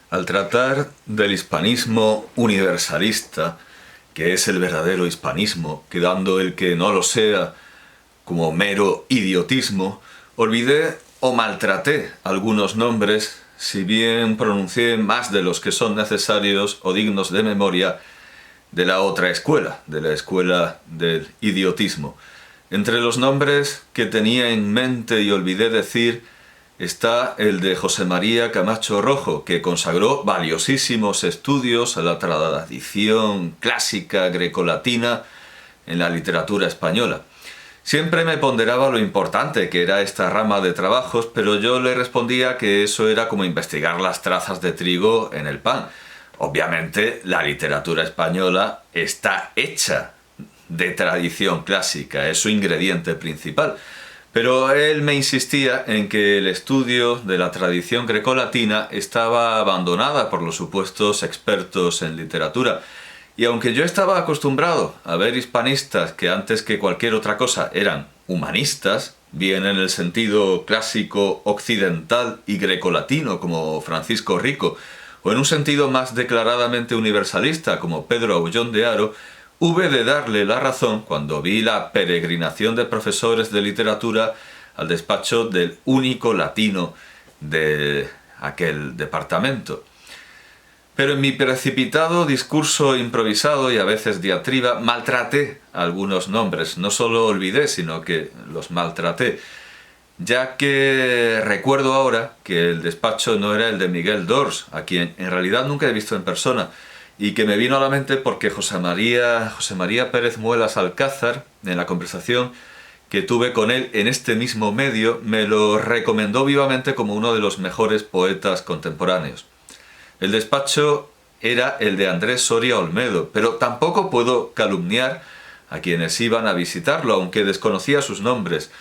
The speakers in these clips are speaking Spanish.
Al tratar del hispanismo universalista, que es el verdadero hispanismo, quedando el que no lo sea como mero idiotismo, olvidé o maltraté algunos nombres, si bien pronuncié más de los que son necesarios o dignos de memoria de la otra escuela, de la escuela del idiotismo. Entre los nombres que tenía en mente y olvidé decir está el de José María Camacho Rojo, que consagró valiosísimos estudios a la tradición clásica grecolatina en la literatura española. Siempre me ponderaba lo importante que era esta rama de trabajos, pero yo le respondía que eso era como investigar las trazas de trigo en el pan. Obviamente, la literatura española está hecha de tradición clásica, es su ingrediente principal. Pero él me insistía en que el estudio de la tradición grecolatina estaba abandonada por los supuestos expertos en literatura. Y aunque yo estaba acostumbrado a ver hispanistas que antes que cualquier otra cosa eran humanistas, bien en el sentido clásico occidental y grecolatino como Francisco Rico, o en un sentido más declaradamente universalista como Pedro Aullón de Haro, hube de darle la razón cuando vi la peregrinación de profesores de literatura al despacho del único latino de aquel departamento. Pero en mi precipitado discurso improvisado y a veces diatriba maltraté algunos nombres. No solo olvidé, sino que los maltraté. Ya que recuerdo ahora que el despacho no era el de Miguel Dors, a quien en realidad nunca he visto en persona, y que me vino a la mente porque José María Pérez Muelas Alcázar, en la conversación que tuve con él en este mismo medio, me lo recomendó vivamente como uno de los mejores poetas contemporáneos. El despacho era el de Andrés Soria Olmedo, pero tampoco puedo calumniar a quienes iban a visitarlo, aunque desconocía sus nombres,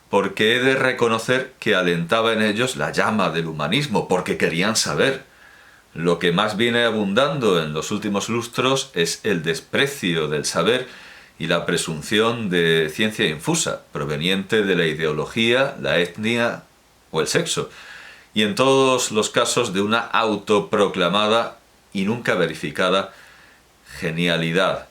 porque he de reconocer que alentaba en ellos la llama del humanismo, porque querían saber. Lo que más viene abundando en los últimos lustros es el desprecio del saber y la presunción de ciencia infusa, proveniente de la ideología, la etnia o el sexo, y en todos los casos de una autoproclamada y nunca verificada genialidad.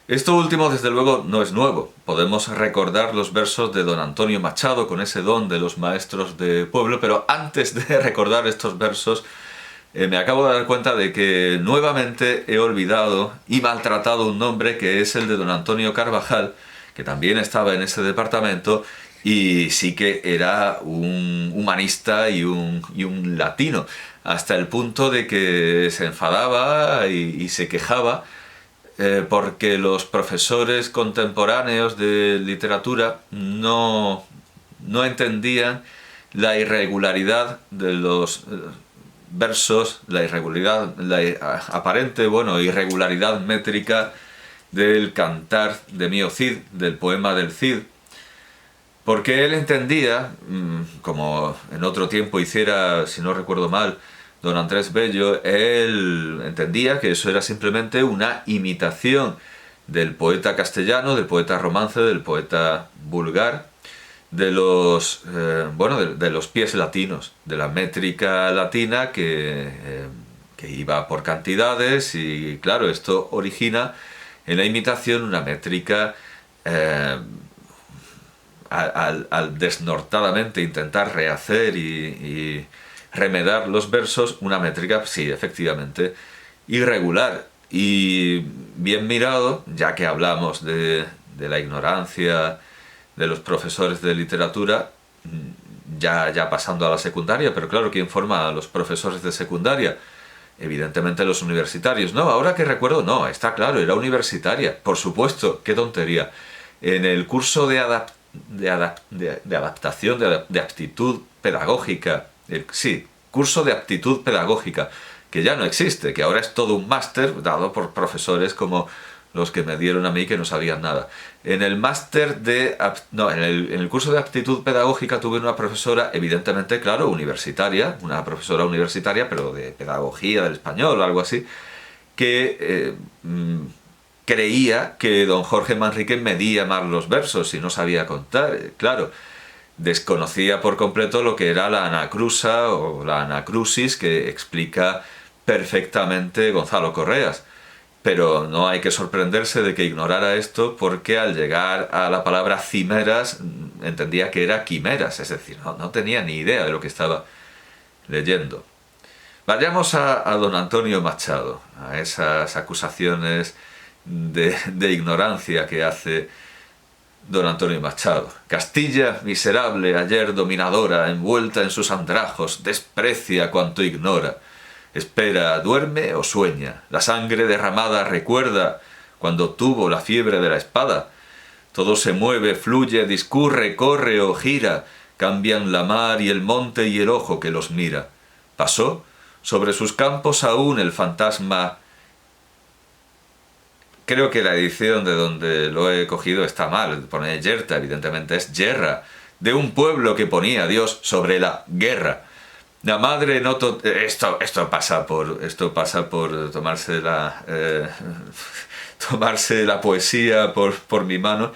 Esto último, desde luego, no es nuevo. Podemos recordar los versos de don Antonio Machado con ese don de los maestros de pueblo, pero antes de recordar estos versos, me acabo de dar cuenta de que nuevamente he olvidado y maltratado un nombre que es el de don Antonio Carvajal, que también estaba en ese departamento y sí que era un humanista y un latino, hasta el punto de que se enfadaba y se quejaba porque los profesores contemporáneos de literatura no entendían la irregularidad de los versos, la irregularidad, aparente, irregularidad métrica del cantar de Mío Cid, del poema del Cid, porque él entendía, como en otro tiempo hiciera, si no recuerdo mal, don Andrés Bello, él entendía que eso era simplemente una imitación del poeta castellano, del poeta romance, del poeta vulgar, de los de los pies latinos, de la métrica latina que iba por cantidades, y claro, esto origina en la imitación una métrica al desnortadamente intentar rehacer y remedar los versos, una métrica, sí, efectivamente, irregular. Y bien mirado, ya que hablamos de la ignorancia de los profesores de literatura, ya pasando a la secundaria, pero claro, ¿quién forma a los profesores de secundaria? Evidentemente los universitarios. No, ahora que recuerdo, no, está claro, era universitaria, por supuesto, qué tontería. En el curso de adaptación, de aptitud pedagógica, curso de aptitud pedagógica, que ya no existe, que ahora es todo un máster dado por profesores como los que me dieron a mí, que no sabían nada. En el máster en el curso de aptitud pedagógica tuve una profesora, evidentemente, claro, universitaria, una profesora universitaria, pero de pedagogía del español o algo así, que creía que don Jorge Manrique medía mal los versos y no sabía contar. Claro, desconocía por completo lo que era la anacrusa o la anacrusis que explica perfectamente Gonzalo Correas. Pero no hay que sorprenderse de que ignorara esto, porque al llegar a la palabra cimeras entendía que era quimeras, es decir, no tenía ni idea de lo que estaba leyendo. Vayamos a don Antonio Machado, a esas acusaciones de ignorancia que hace don Antonio Machado. Castilla, miserable, ayer dominadora, envuelta en sus andrajos, desprecia cuanto ignora. Espera, duerme o sueña. La sangre derramada recuerda cuando tuvo la fiebre de la espada. Todo se mueve, fluye, discurre, corre o gira. Cambian la mar y el monte y el ojo que los mira. Pasó sobre sus campos aún el fantasma. Creo que la edición de donde lo he cogido está mal. Pone yerta, evidentemente es yerra. De un pueblo que ponía a Dios sobre la guerra. La madre no... Esto pasa por tomarse la poesía por mi mano,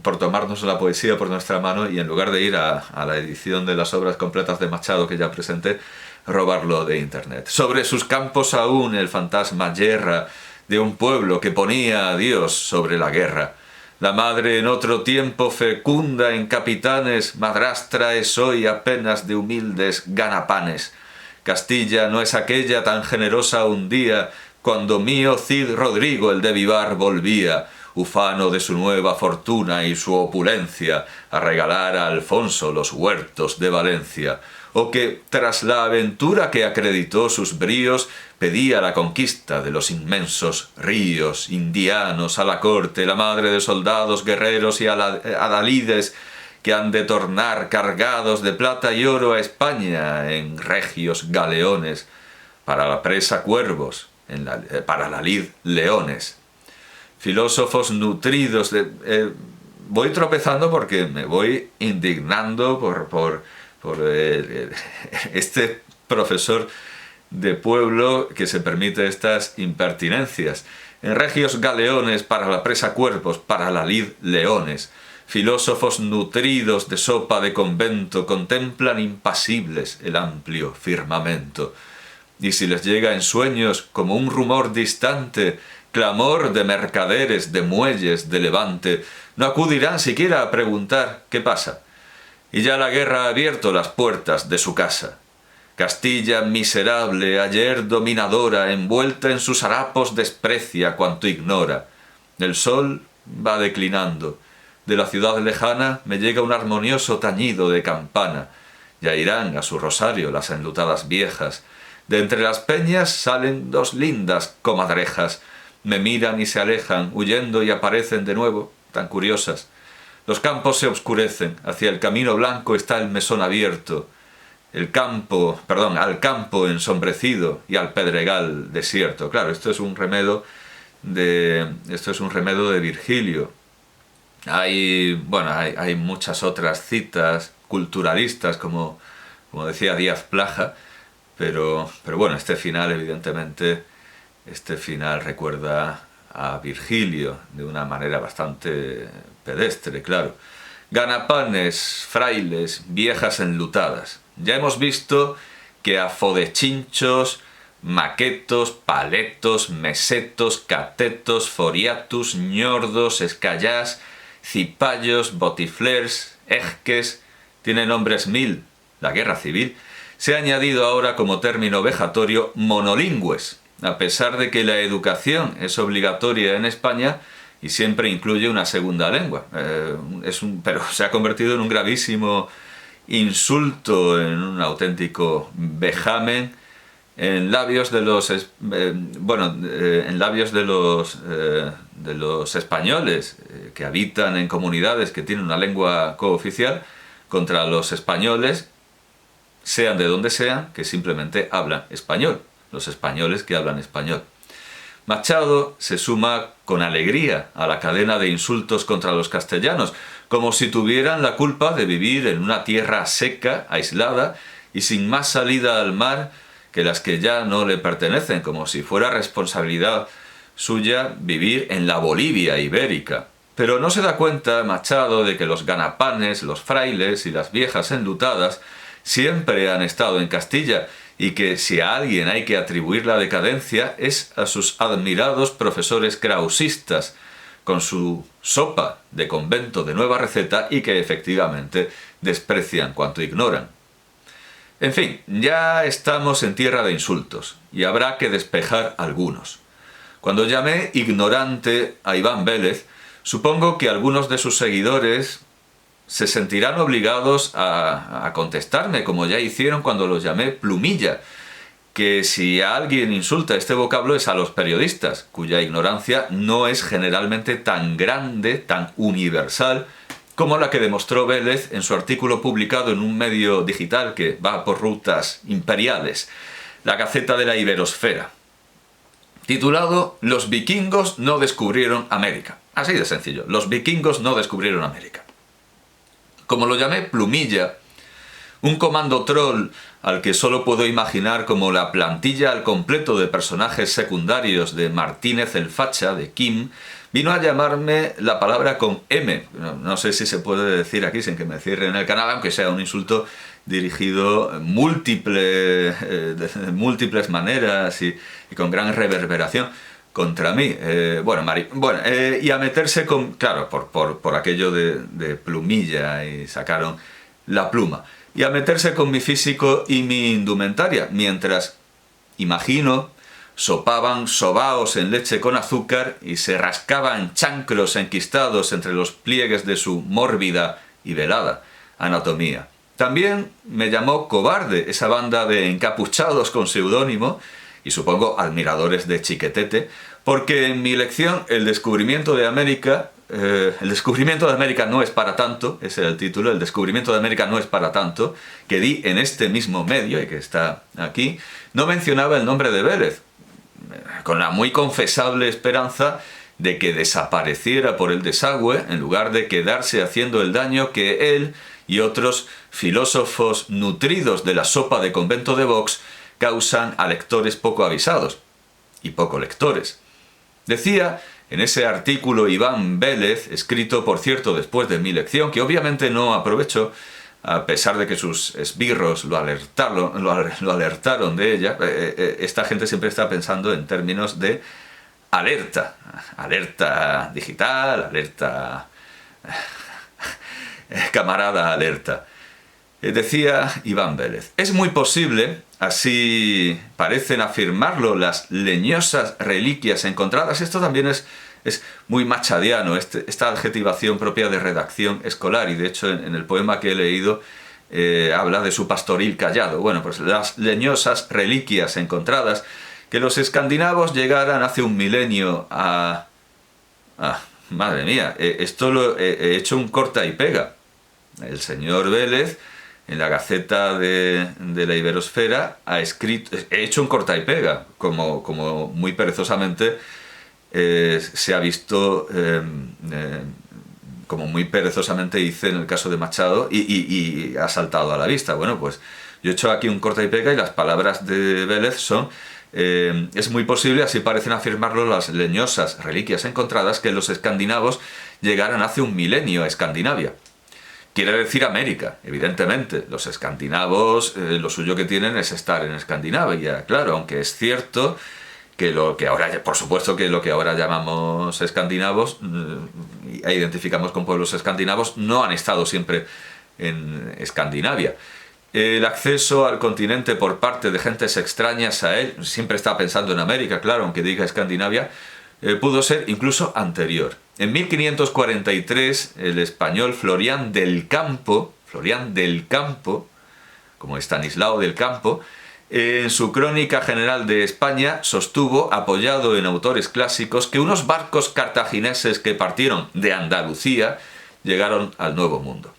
por tomarnos la poesía por nuestra mano, y en lugar de ir a la edición de las obras completas de Machado que ya presenté, robarlo de internet. Sobre sus campos aún el fantasma yerra, de un pueblo que ponía a Dios sobre la guerra. La madre en otro tiempo fecunda en capitanes, madrastra es hoy apenas de humildes ganapanes. Castilla no es aquella tan generosa un día, cuando mío Cid Rodrigo el de Vivar volvía, ufano de su nueva fortuna y su opulencia, a regalar a Alfonso los huertos de Valencia. O que, tras la aventura que acreditó sus bríos, pedía la conquista de los inmensos ríos, indianos a la corte, la madre de soldados, guerreros y adalides, que han de tornar cargados de plata y oro a España en regios galeones, para la presa cuervos, para la lid leones. Filósofos nutridos de... voy tropezando porque me voy indignando por este profesor de pueblo que se permite estas impertinencias. En regios galeones, para la presa cuerpos, para la lid leones. Filósofos nutridos de sopa de convento contemplan impasibles el amplio firmamento. Y si les llega en sueños como un rumor distante, clamor de mercaderes, de muelles, de levante, no acudirán siquiera a preguntar qué pasa. Y ya la guerra ha abierto las puertas de su casa. Castilla miserable, ayer dominadora, envuelta en sus harapos desprecia cuanto ignora. El sol va declinando. De la ciudad lejana me llega un armonioso tañido de campana. Ya irán a su rosario las enlutadas viejas. De entre las peñas salen dos lindas comadrejas. Me miran y se alejan, huyendo y aparecen de nuevo, tan curiosas. Los campos se oscurecen, hacia el camino blanco está el mesón abierto. Al campo ensombrecido y al pedregal desierto. Claro, esto es un remedo de Virgilio. Hay muchas otras citas culturalistas, como decía Díaz Plaja, pero bueno, este final, evidentemente, recuerda a Virgilio de una manera bastante pedestre, claro. Ganapanes, frailes, viejas enlutadas. Ya hemos visto que a fodechinchos, maquetos, paletos, mesetos, catetos, foriatus, ñordos, escayás, cipayos, botiflers, ejques, tiene nombres mil, la guerra civil, se ha añadido ahora como término vejatorio monolingües, a pesar de que la educación es obligatoria en España y siempre incluye una segunda lengua. Pero se ha convertido en un gravísimo insulto, en un auténtico vejamen en labios de los españoles que habitan en comunidades que tienen una lengua cooficial, contra los españoles, sean de donde sean, que simplemente hablan español, los españoles que hablan español. Machado se suma con alegría a la cadena de insultos contra los castellanos, como si tuvieran la culpa de vivir en una tierra seca, aislada y sin más salida al mar que las que ya no le pertenecen, como si fuera responsabilidad suya vivir en la Bolivia ibérica. pero no se da cuenta Machado de que los ganapanes, los frailes y las viejas enlutadas siempre han estado en Castilla y que si a alguien hay que atribuir la decadencia es a sus admirados profesores krausistas, con su sopa de convento de nueva receta y que efectivamente desprecian cuanto ignoran. En fin, ya estamos en tierra de insultos y habrá que despejar algunos. Cuando llamé ignorante a Iván Vélez, supongo que algunos de sus seguidores se sentirán obligados a contestarme, como ya hicieron cuando los llamé plumilla, que si a alguien insulta este vocablo es a los periodistas, cuya ignorancia no es generalmente tan grande, tan universal, como la que demostró Vélez en su artículo publicado en un medio digital que va por rutas imperiales, la Gaceta de la Iberosfera, titulado «Los vikingos no descubrieron América». Así de sencillo, los vikingos no descubrieron América. Como lo llamé plumilla, un comando troll al que solo puedo imaginar como la plantilla al completo de personajes secundarios de Martínez el Facha, de Kim, vino a llamarme la palabra con M. No sé si se puede decir aquí sin que me cierren el canal, aunque sea un insulto dirigido de múltiples maneras y con gran reverberación contra mí. Y a meterse con... Claro, por aquello de plumilla, y sacaron la pluma. Y a meterse con mi físico y mi indumentaria, mientras, imagino, sopaban sobaos en leche con azúcar y se rascaban chancros enquistados entre los pliegues de su mórbida y velada anatomía. También me llamó cobarde esa banda de encapuchados con seudónimo, y supongo admiradores de Chiquetete, porque en mi lección El descubrimiento de América no es para tanto, ese era el título, El descubrimiento de América no es para tanto, que di en este mismo medio y que está aquí, no mencionaba el nombre de Vélez, con la muy confesable esperanza de que desapareciera por el desagüe en lugar de quedarse haciendo el daño que él y otros filósofos nutridos de la sopa de convento de Vox causan a lectores poco avisados y poco lectores. Decía en ese artículo Iván Vélez, escrito por cierto después de mi lección, que obviamente no aprovecho, a pesar de que sus esbirros lo alertaron de ella. Esta gente siempre está pensando en términos de alerta digital, alerta camarada alerta. Decía Iván Vélez, es muy posible, así parecen afirmarlo las leñosas reliquias encontradas. Esto también es muy machadiano, esta adjetivación propia de redacción escolar, y de hecho en el poema que he leído habla de su pastoril callado. Bueno, pues las leñosas reliquias encontradas, que los escandinavos llegaran hace un milenio a... madre mía, esto lo he hecho un corta y pega. El señor Vélez, en la Gaceta de la Iberosfera, ha escrito... He hecho un corta y pega, como muy perezosamente se ha visto, como muy perezosamente hice en el caso de Machado, y ha saltado a la vista. Bueno, pues yo he hecho aquí un corta y pega, y las palabras de Vélez son... es muy posible, así parecen afirmarlo las leñosas reliquias encontradas, que los escandinavos llegaran hace un milenio a Escandinavia. Quiere decir América, evidentemente. Los escandinavos, lo suyo que tienen es estar en Escandinavia, claro, aunque es cierto que lo que ahora, por supuesto que lo que ahora llamamos escandinavos, e identificamos con pueblos escandinavos, no han estado siempre en Escandinavia. El acceso al continente por parte de gentes extrañas a él, siempre está pensando en América, claro, aunque diga Escandinavia, pudo ser incluso anterior. En 1543, el español Florián del Campo, como Estanislao del Campo, en su Crónica General de España sostuvo, apoyado en autores clásicos, que unos barcos cartagineses que partieron de Andalucía llegaron al Nuevo Mundo.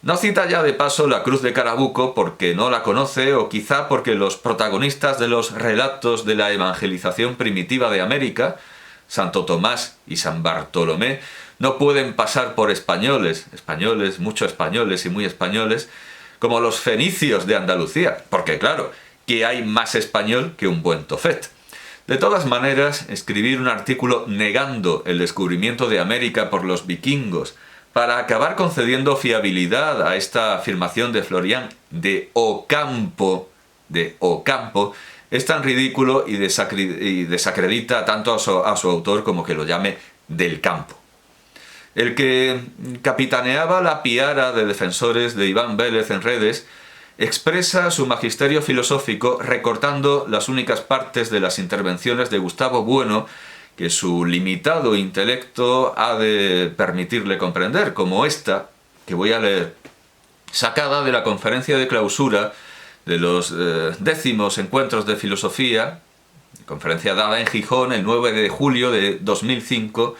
No cita ya de paso la Cruz de Carabuco porque no la conoce, o quizá porque los protagonistas de los relatos de la evangelización primitiva de América, Santo Tomás y San Bartolomé, no pueden pasar por españoles, muchos españoles y muy españoles, como los fenicios de Andalucía, porque claro, que hay más español que un buen tofet. De todas maneras, escribir un artículo negando el descubrimiento de América por los vikingos para acabar concediendo fiabilidad a esta afirmación de Florian de Ocampo, es tan ridículo y desacredita tanto a su autor como que lo llame del campo. El que capitaneaba la piara de defensores de Iván Vélez en redes expresa su magisterio filosófico recortando las únicas partes de las intervenciones de Gustavo Bueno que su limitado intelecto ha de permitirle comprender, como esta, que voy a leer, sacada de la conferencia de clausura de los 10º encuentros de filosofía, conferencia dada en Gijón el 9 de julio de 2005,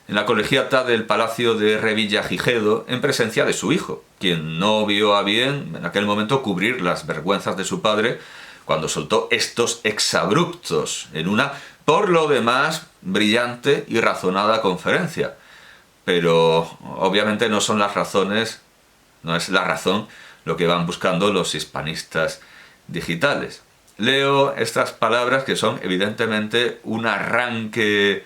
en la colegiata del Palacio de Revillagigedo, en presencia de su hijo, quien no vio a bien en aquel momento cubrir las vergüenzas de su padre cuando soltó estos exabruptos en una, por lo demás, brillante y razonada conferencia. Pero obviamente no son las razones, no es la razón lo que van buscando los hispanistas digitales. Leo estas palabras que son evidentemente un arranque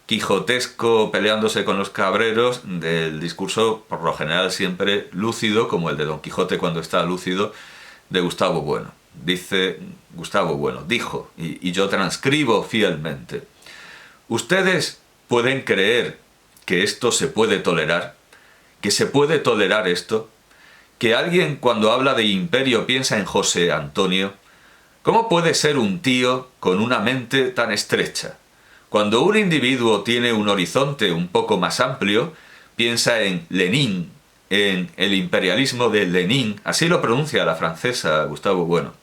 quijotesco peleándose con los cabreros del discurso, por lo general siempre lúcido, como el de Don Quijote cuando está lúcido, de Gustavo Bueno. Dice Gustavo Bueno, dijo, y yo transcribo fielmente: ¿ustedes pueden creer que esto se puede tolerar? ¿Que se puede tolerar esto? ¿Que alguien cuando habla de imperio piensa en José Antonio? ¿Cómo puede ser un tío con una mente tan estrecha? Cuando un individuo tiene un horizonte un poco más amplio, piensa en Lenin, en el imperialismo de Lenin, así lo pronuncia la francesa Gustavo Bueno,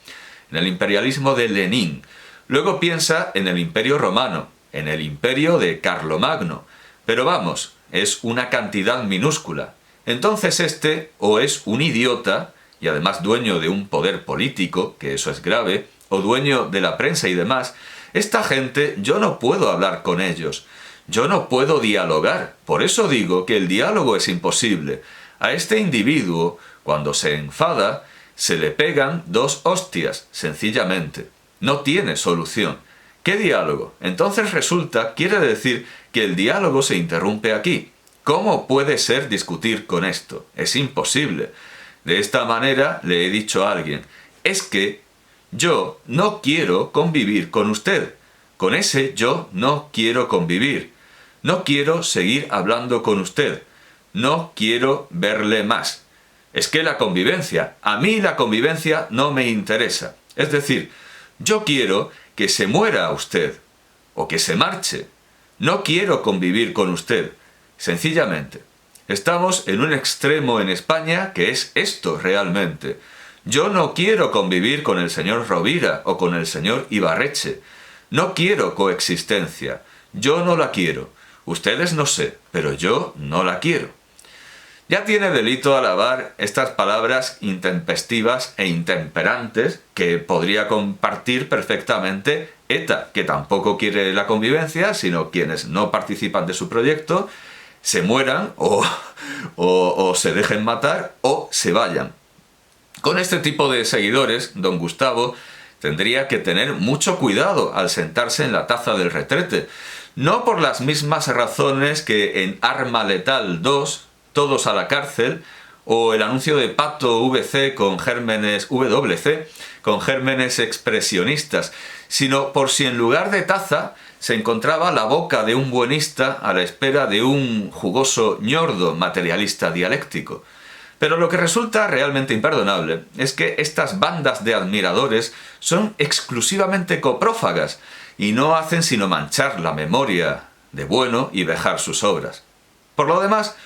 en el imperialismo de Lenin. Luego piensa en el imperio romano, en el imperio de Carlomagno. Pero vamos, es una cantidad minúscula. Entonces este o es un idiota, y además dueño de un poder político, que eso es grave, o dueño de la prensa y demás. Esta gente, yo no puedo hablar con ellos, yo no puedo dialogar, por eso digo que el diálogo es imposible. A este individuo, cuando se enfada, se le pegan 2 hostias, sencillamente. No tiene solución. ¿Qué diálogo? Entonces resulta, quiere decir que el diálogo se interrumpe aquí. ¿Cómo puede ser discutir con esto? Es imposible. De esta manera le he dicho a alguien, es que yo no quiero convivir con usted. Con ese yo no quiero convivir. No quiero seguir hablando con usted. No quiero verle más. Es que la convivencia, a mí la convivencia no me interesa. Es decir, yo quiero que se muera usted o que se marche. No quiero convivir con usted. Sencillamente. Estamos en un extremo en España que es esto realmente. Yo no quiero convivir con el señor Rovira o con el señor Ibarretxe. No quiero coexistencia. Yo no la quiero. Ustedes no sé, pero yo no la quiero. Ya tiene delito alabar estas palabras intempestivas e intemperantes que podría compartir perfectamente ETA, que tampoco quiere la convivencia, sino quienes no participan de su proyecto, se mueran o se dejen matar o se vayan. Con este tipo de seguidores, don Gustavo tendría que tener mucho cuidado al sentarse en la taza del retrete, no por las mismas razones que en Arma Letal 2, Todos a la cárcel, o el anuncio de Pato VC con gérmenes WC, con gérmenes expresionistas, sino por si en lugar de taza se encontraba la boca de un buenista a la espera de un jugoso ñordo materialista dialéctico. Pero lo que resulta realmente imperdonable es que estas bandas de admiradores son exclusivamente coprófagas y no hacen sino manchar la memoria de Bueno y vejar sus obras. Por lo demás,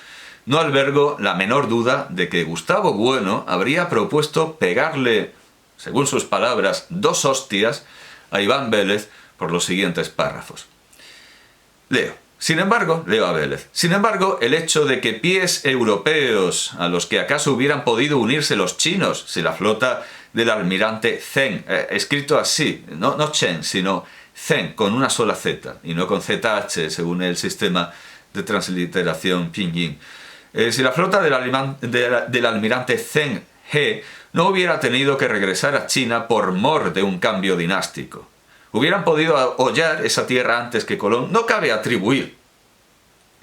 no albergo la menor duda de que Gustavo Bueno habría propuesto pegarle, según sus palabras, 2 hostias a Iván Vélez por los siguientes párrafos. Leo a Vélez. Sin embargo, el hecho de que pies europeos a los que acaso hubieran podido unirse los chinos si la flota del almirante Zheng, escrito así, no Chen, sino Zheng, con una sola Z, y no con ZH, según el sistema de transliteración pinyin. Si la flota del almirante Zheng He no hubiera tenido que regresar a China por mor de un cambio dinástico. hubieran podido hollar esa tierra antes que Colón, no cabe atribuir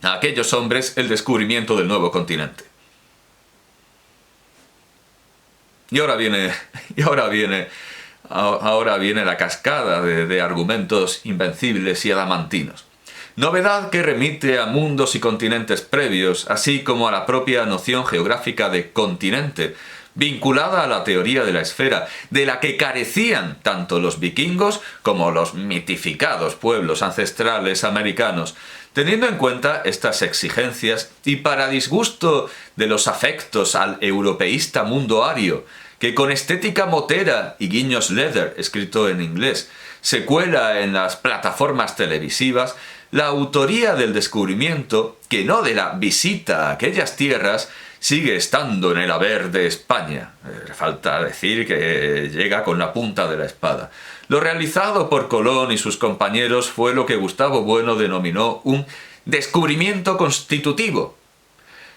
a aquellos hombres el descubrimiento del nuevo continente. Y ahora viene la cascada de argumentos invencibles y adamantinos. Novedad que remite a mundos y continentes previos, así como a la propia noción geográfica de continente, vinculada a la teoría de la esfera, de la que carecían tanto los vikingos como los mitificados pueblos ancestrales americanos. Teniendo en cuenta estas exigencias, y para disgusto de los afectos al europeísta mundo ario, que con estética motera y guiños leather, escrito en inglés, se cuela en las plataformas televisivas, la autoría del descubrimiento, que no de la visita a aquellas tierras, sigue estando en el haber de España. Falta decir que llega con la punta de la espada. Lo realizado por Colón y sus compañeros fue lo que Gustavo Bueno denominó un descubrimiento constitutivo,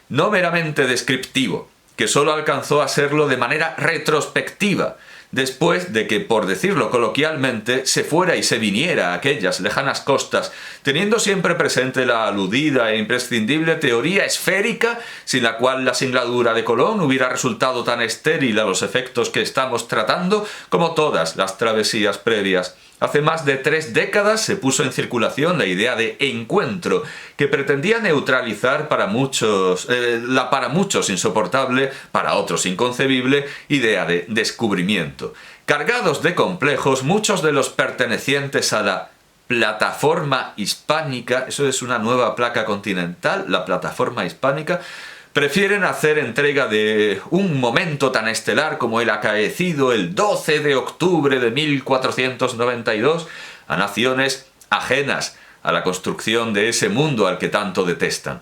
no meramente descriptivo, que solo alcanzó a serlo de manera retrospectiva, después de que, por decirlo coloquialmente, se fuera y se viniera a aquellas lejanas costas, teniendo siempre presente la aludida e imprescindible teoría esférica, sin la cual la singladura de Colón hubiera resultado tan estéril a los efectos que estamos tratando como todas las travesías previas. Hace más de 3 décadas se puso en circulación la idea de encuentro, que pretendía neutralizar la para muchos insoportable, para otros inconcebible, idea de descubrimiento. Cargados de complejos, muchos de los pertenecientes a la plataforma hispánica, eso es una nueva placa continental, la plataforma hispánica, prefieren hacer entrega de un momento tan estelar como el acaecido el 12 de octubre de 1492 a naciones ajenas a la construcción de ese mundo al que tanto detestan.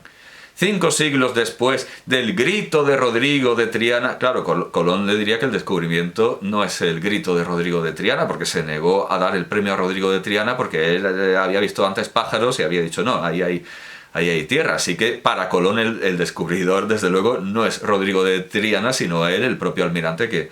5 siglos después del grito de Rodrigo de Triana, claro, Colón le diría que el descubrimiento no es el grito de Rodrigo de Triana, porque se negó a dar el premio a Rodrigo de Triana porque él había visto antes pájaros y había dicho no, ahí hay tierra. Así que para Colón el descubridor, desde luego, no es Rodrigo de Triana, sino él, el propio almirante que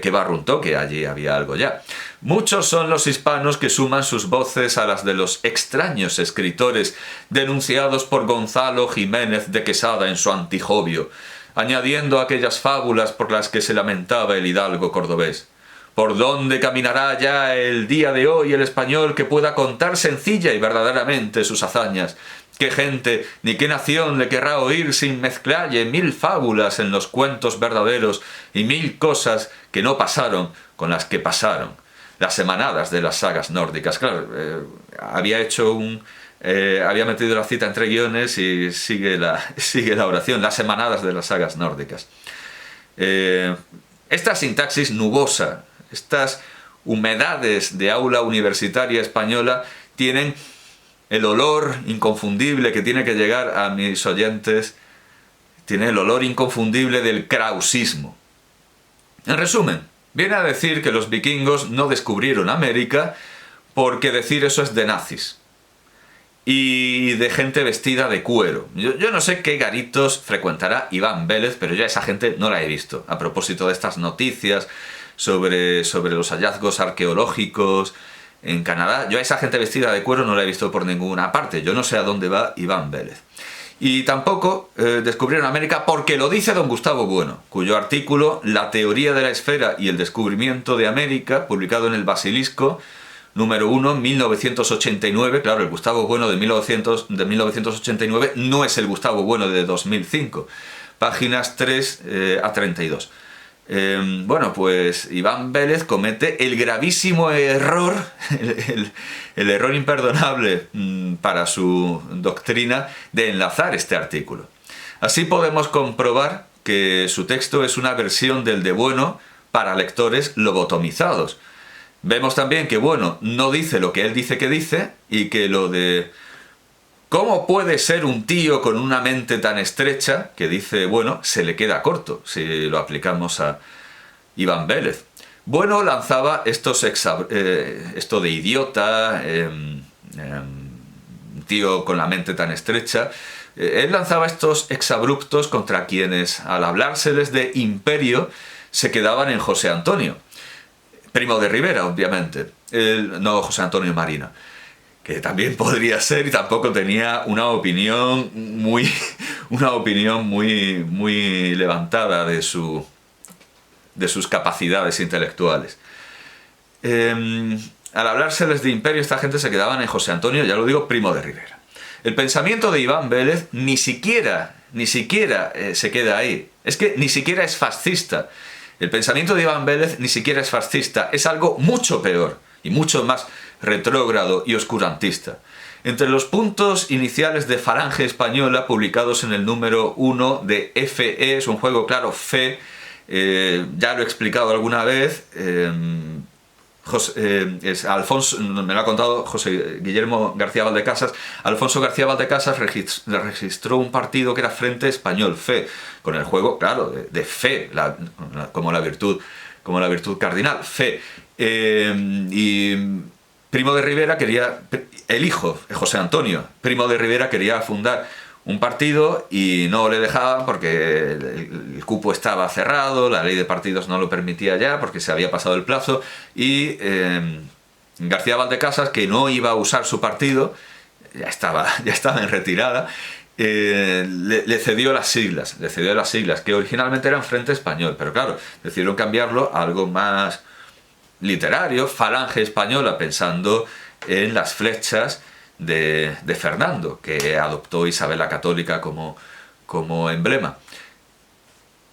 barruntó que allí había algo ya. Muchos son los hispanos que suman sus voces a las de los extraños escritores denunciados por Gonzalo Jiménez de Quesada en su Antijobio, añadiendo aquellas fábulas por las que se lamentaba el hidalgo cordobés. ¿Por dónde caminará ya el día de hoy el español que pueda contar sencilla y verdaderamente sus hazañas? ¿Qué gente ni qué nación le querrá oír sin mezclalle 1000 fábulas en los cuentos verdaderos y 1000 cosas que no pasaron con las que pasaron? Las emanadas de las sagas nórdicas. Claro, había metido la cita entre guiones y sigue la oración. Las emanadas de las sagas nórdicas. Esta sintaxis nubosa, estas humedades de aula universitaria española tienen el olor inconfundible que tiene que llegar a mis oyentes, tiene el olor inconfundible del krausismo. En resumen, viene a decir que los vikingos no descubrieron América porque decir eso es de nazis y de gente vestida de cuero. Yo no sé qué garitos frecuentará Iván Vélez, pero yo a esa gente no la he visto. A propósito de estas noticias sobre los hallazgos arqueológicos en Canadá, yo a esa gente vestida de cuero no la he visto por ninguna parte. Yo no sé a dónde va Iván Vélez. Y tampoco descubrieron América porque lo dice don Gustavo Bueno, cuyo artículo La teoría de la esfera y el descubrimiento de América, publicado en el Basilisco, número 1, 1989, claro, el Gustavo Bueno de 1989 no es el Gustavo Bueno de 2005, páginas 3 a 32. Bueno, pues Iván Vélez comete el gravísimo error, el error imperdonable para su doctrina de enlazar este artículo. Así podemos comprobar que su texto es una versión del de Bueno para lectores lobotomizados. Vemos también que Bueno no dice lo que él dice que dice y que lo de ¿cómo puede ser un tío con una mente tan estrecha? Que dice, bueno, se le queda corto si lo aplicamos a Iván Vélez. Bueno lanzaba esto de idiota, un tío con la mente tan estrecha. Él lanzaba estos exabruptos contra quienes, al hablárseles de imperio, se quedaban en José Antonio. Primo de Rivera, obviamente, no José Antonio Marina, que también podría ser, y tampoco tenía una opinión muy, muy levantada de sus capacidades intelectuales. Al hablárseles de imperio, esta gente se quedaban en José Antonio, ya lo digo, Primo de Rivera. El pensamiento de Iván Vélez ni siquiera se queda ahí. Es que ni siquiera es fascista. El pensamiento de Iván Vélez ni siquiera es fascista. Es algo mucho peor y mucho más retrógrado y oscurantista. Entre los puntos iniciales de Falange Española, publicados en el número 1 de FE, es un juego, claro, FE, ya lo he explicado alguna vez, Alfonso, me lo ha contado José Guillermo García Valdecasas. Alfonso García Valdecasas registró un partido que era Frente Español, FE, con el juego, claro, de fe, como la virtud cardinal, fe. Y Primo de Rivera quería, el hijo, José Antonio, Primo de Rivera quería fundar un partido y no le dejaban porque el cupo estaba cerrado, la ley de partidos no lo permitía ya porque se había pasado el plazo, y García Valdecasas, que no iba a usar su partido, ya estaba en retirada, le cedió las siglas, que originalmente eran Frente Español, pero claro, decidieron cambiarlo a algo más literario, Falange Española, pensando en las flechas de Fernando, que adoptó Isabel la Católica como emblema.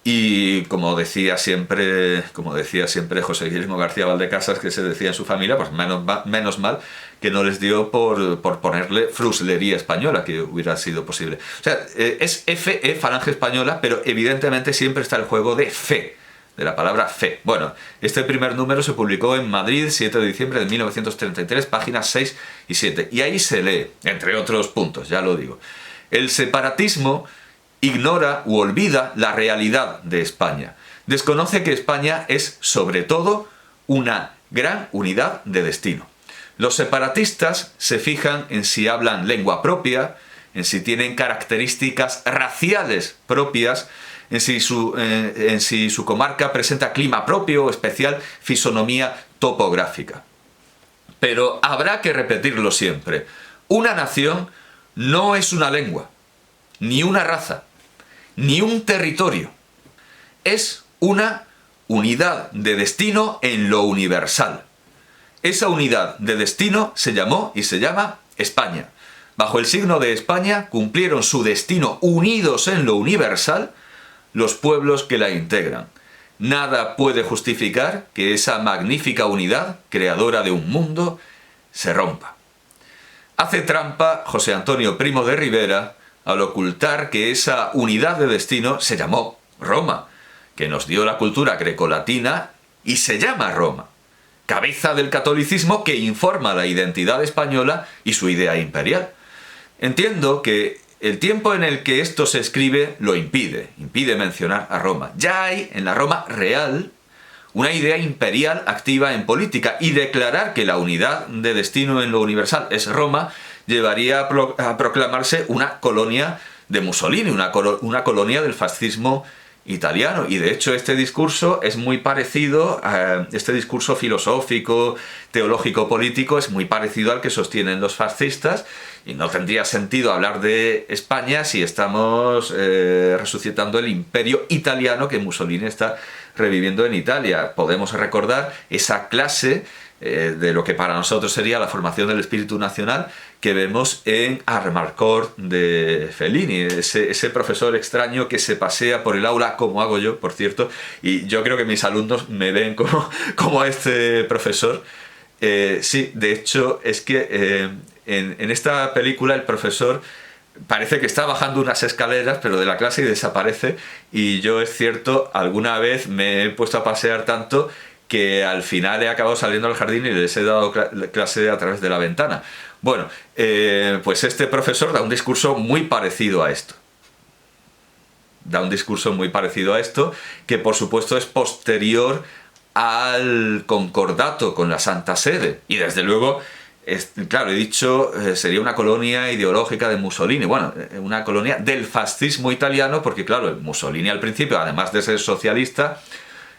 Y como decía siempre José Guillermo García Valdecasas, que se decía en su familia, pues menos mal que no les dio por ponerle Fruslería Española, que hubiera sido posible. O sea, es FE, Falange Española, pero evidentemente siempre está el juego de fe, de la palabra fe. Bueno, este primer número se publicó en Madrid, 7 de diciembre de 1933, páginas 6 y 7. Y ahí se lee, entre otros puntos, ya lo digo. El separatismo ignora u olvida la realidad de España. Desconoce que España es, sobre todo, una gran unidad de destino. Los separatistas se fijan en si hablan lengua propia, en si tienen características raciales propias, en si su comarca presenta clima propio o especial fisonomía topográfica. Pero habrá que repetirlo siempre. Una nación no es una lengua, ni una raza, ni un territorio. Es una unidad de destino en lo universal. Esa unidad de destino se llamó y se llama España. Bajo el signo de España cumplieron su destino unidos en lo universal los pueblos que la integran. Nada puede justificar que esa magnífica unidad, creadora de un mundo, se rompa. Hace trampa José Antonio Primo de Rivera al ocultar que esa unidad de destino se llamó Roma, que nos dio la cultura grecolatina y se llama Roma, cabeza del catolicismo que informa la identidad española y su idea imperial. Entiendo que el tiempo en el que esto se escribe lo impide mencionar a Roma. Ya hay en la Roma real una idea imperial activa en política, y declarar que la unidad de destino en lo universal es Roma llevaría a proclamarse una colonia de Mussolini, una colonia del fascismo italiano. Y de hecho este discurso es muy parecido, este discurso filosófico, teológico, político, es muy parecido al que sostienen los fascistas, y no tendría sentido hablar de España si estamos resucitando el imperio italiano que Mussolini está reviviendo en Italia. Podemos recordar esa clase de lo que para nosotros sería la formación del espíritu nacional que vemos en Amarcord de Fellini, ese profesor extraño que se pasea por el aula, como hago yo, por cierto, y yo creo que mis alumnos me ven como a este profesor. Sí, de hecho, es que en esta película el profesor parece que está bajando unas escaleras, pero de la clase, y desaparece, y yo, es cierto, alguna vez me he puesto a pasear tanto que al final he acabado saliendo al jardín y les he dado clase a través de la ventana. Bueno, pues este profesor da un discurso muy parecido a esto. Que por supuesto es posterior al concordato con la Santa Sede. Y desde luego, claro, he dicho, sería una colonia ideológica de Mussolini. Bueno, una colonia del fascismo italiano, porque claro, Mussolini al principio, además de ser socialista,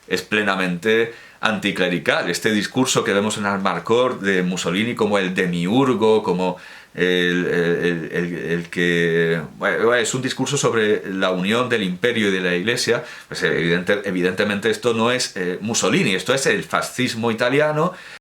es plenamente anticlerical. Este discurso que vemos en Amarcord de Mussolini como el demiurgo, como el que... Bueno, es un discurso sobre la unión del imperio y de la iglesia. Pues evidentemente esto no es Mussolini, esto es el fascismo italiano,